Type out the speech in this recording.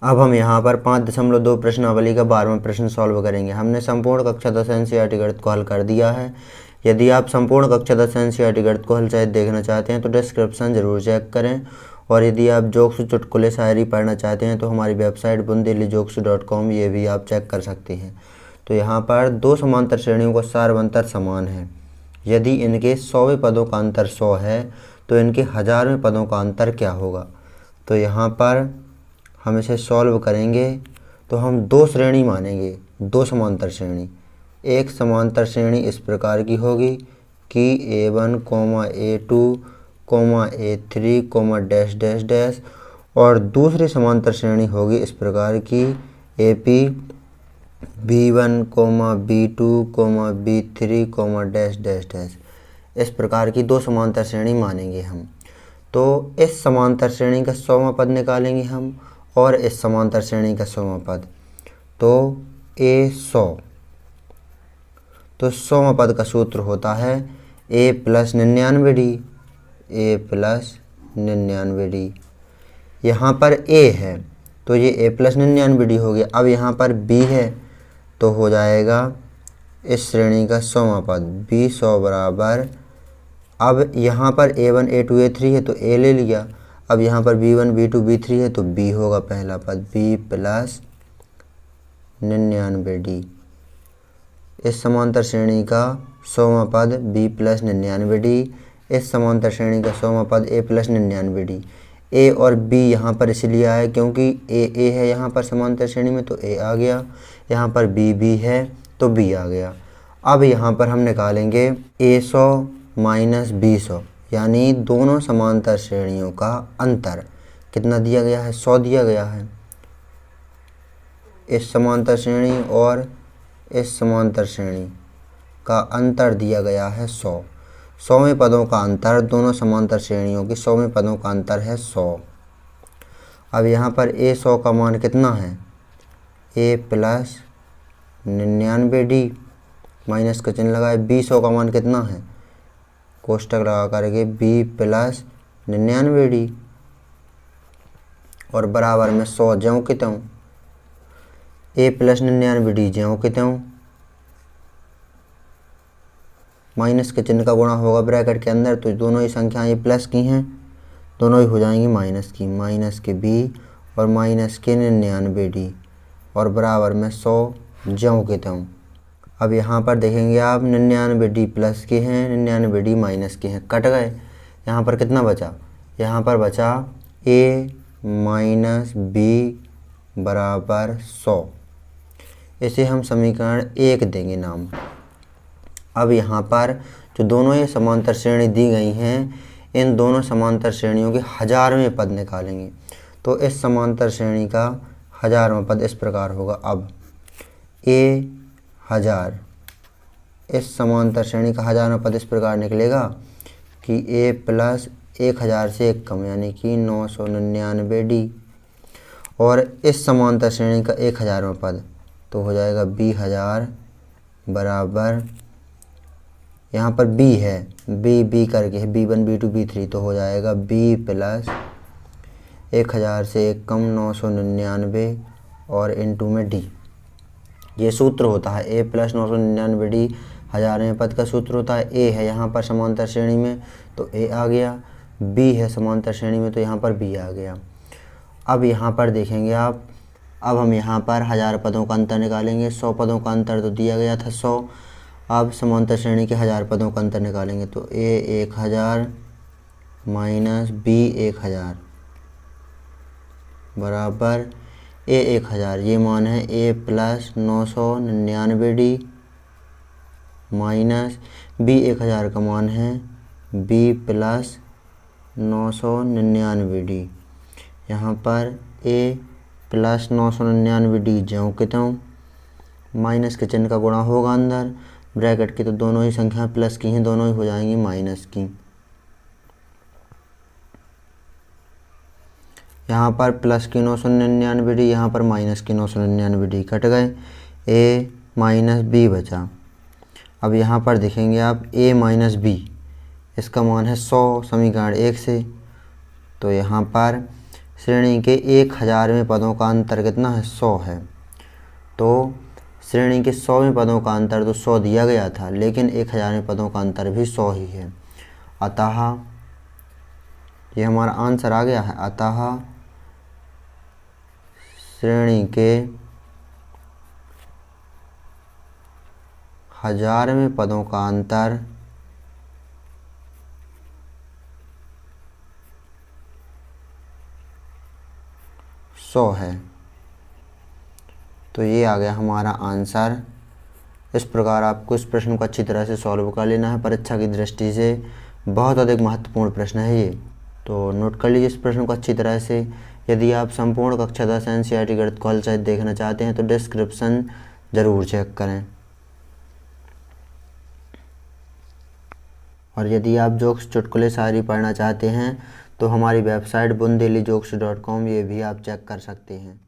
अब हम यहाँ पर 5.2 प्रश्नावली का 12वां प्रश्न सॉल्व करेंगे। हमने संपूर्ण कक्षा 10 एनसीईआरटी गणित को हल कर दिया है। यदि आप संपूर्ण कक्षा 10 एनसीईआरटी गणित को हल सहित देखना चाहते हैं तो डिस्क्रिप्शन जरूर चेक करें। और यदि आप जोक्स, चुटकुले, शायरी पढ़ना चाहते हैं तो हमारी वेबसाइट bundellijokes.com ये भी आप चेक कर सकते हैं। तो यहाँ पर दो समांतर श्रेणियों का सार्वंतर समान है। यदि इनके 100वें पदों का अंतर 100 है तो इनके 1000वें पदों का अंतर क्या होगा। तो यहाँ पर हम इसे सॉल्व करेंगे तो हम दो श्रेणी मानेंगे, दो समांतर श्रेणी। एक समांतर श्रेणी इस प्रकार की होगी कि A1, A2, A3, dash dash dash. और दूसरी समांतर श्रेणी होगी इस प्रकार की AP, B1, B2, B3, dash dash dash. इस प्रकार की दो समांतर श्रेणी मानेंगे हम। तो इस समांतर श्रेणी का 100वां पद निकालेंगे हम और इस समांतर श्रेणी का 100वां पद। तो A100, तो 100वां पद का सूत्र होता है A + 99D, A + 99D। यहाँ पर A है तो ये A + 99D हो गया। अब यहाँ पर B है तो हो जाएगा इस श्रेणी का 100वां पद B100 बराबर। अब यहाँ पर A1, A2, A3 है तो A ले लिया। अब यहाँ पर B1, B2, B3 है तो B होगा पहला पद B + 99D। इस समांतर श्रेणी का 100वां पद B + 99D, इस समांतर श्रेणी का 100वां पद A + 99D। A और B यहाँ पर इसलिए आया क्योंकि A है यहाँ पर समांतर श्रेणी में तो A आ गया, यहाँ पर B है तो B आ गया। अब यहाँ पर हम निकालेंगे A100 - B100, यानी दोनों समांतर श्रेणियों का अंतर कितना दिया गया है, 100 दिया गया है। इस समांतर श्रेणी और इस समांतर श्रेणी का अंतर दिया गया है 100। 100वें पदों का अंतर, दोनों समांतर श्रेणियों की 100वें पदों का अंतर है 100। अब यहाँ पर A100 का मान कितना है, A + 99D, माइनस का चिन्ह लगाए। B100 का मान कितना है, कोष्टक लगा करके B + 99D और बराबर में 100 ज्यों के त्यों, A + 99D ज्यों के त्यों। माइनस के चिन्ह का गुणा होगा ब्रैकेट के अंदर, तो दोनों ही संख्याएं प्लस की हैं, दोनों ही हो जाएंगी माइनस की। माइनस के B और माइनस के 99D और बराबर में 100 ज्यों के त्यों। अब यहाँ पर देखेंगे आप 99D प्लस के हैं, 99D माइनस के हैं, कट गए। यहाँ पर कितना बचा, यहाँ पर बचा A - B बराबर 100। इसे हम समीकरण 1 देंगे नाम। अब यहाँ पर जो दोनों ये समांतर श्रेणी दी गई हैं, इन दोनों समांतर श्रेणियों के 1000वें पद निकालेंगे। तो इस समांतर श्रेणी का 1000वां पद इस प्रकार होगा। अब A1000, इस समांतर श्रेणी का 1000वां पद इस प्रकार निकलेगा कि A + 1000 से 1 कम, यानी कि 999D। और इस समांतर श्रेणी का 1000वां पद तो हो जाएगा B1000 बराबर, यहाँ पर B है, B करके है, B1, B2, B3, तो हो जाएगा B + 1000 से 1 कम 999 और इंटू में D। ये सूत्र होता है A + 999D 1000वें पद का सूत्र होता है। A है यहाँ पर समांतर श्रेणी में तो A आ गया, B है समांतर श्रेणी में तो यहाँ पर B आ गया। अब यहाँ पर देखेंगे आप, अब हम यहाँ पर 1000 पदों का अंतर निकालेंगे। 100 पदों का अंतर तो दिया गया था 100। अब समांतर श्रेणी के 1000 पदों का अंतर निकालेंगे तो A1000 - B1000 बराबर A1000, ये मान है A + 999D माइनस B1000 का मान है B + 999D। यहाँ पर A + 999D ज्यों के त्यों, माइनस के चिन्ह का गुणा होगा अंदर ब्रैकेट की, तो दोनों ही संख्या प्लस की हैं, दोनों ही हो जाएंगी माइनस की। यहाँ पर प्लस की 999D, यहाँ पर माइनस की 999D, कट गए। A - B बचा। अब यहाँ पर देखेंगे आप A - B, इसका मान है 100 समीकरण 1 से। तो यहाँ पर श्रेणी के 1000वें पदों का अंतर कितना है, 100 है। तो श्रेणी के 100वें पदों का अंतर तो 100 दिया गया था, लेकिन 1000वें पदों का अंतर भी 100 ही है। अतः ये हमारा आंसर आ गया है। अतः श्रेणी के 1000वें पदों का अंतर 100 है। तो ये आ गया हमारा आंसर। इस प्रकार आपको इस प्रश्न को अच्छी तरह से सॉल्व कर लेना है। परीक्षा की दृष्टि से बहुत अधिक महत्वपूर्ण प्रश्न है ये, तो नोट कर लीजिए इस प्रश्न को अच्छी तरह से। यदि आप संपूर्ण कक्षा 10 NCERT गणित को हल सहित देखना चाहते हैं तो डिस्क्रिप्शन ज़रूर चेक करें। और यदि आप जोक्स चुटकुले शायरी पढ़ना चाहते हैं तो हमारी वेबसाइट bundelijokes.com ये भी आप चेक कर सकते हैं।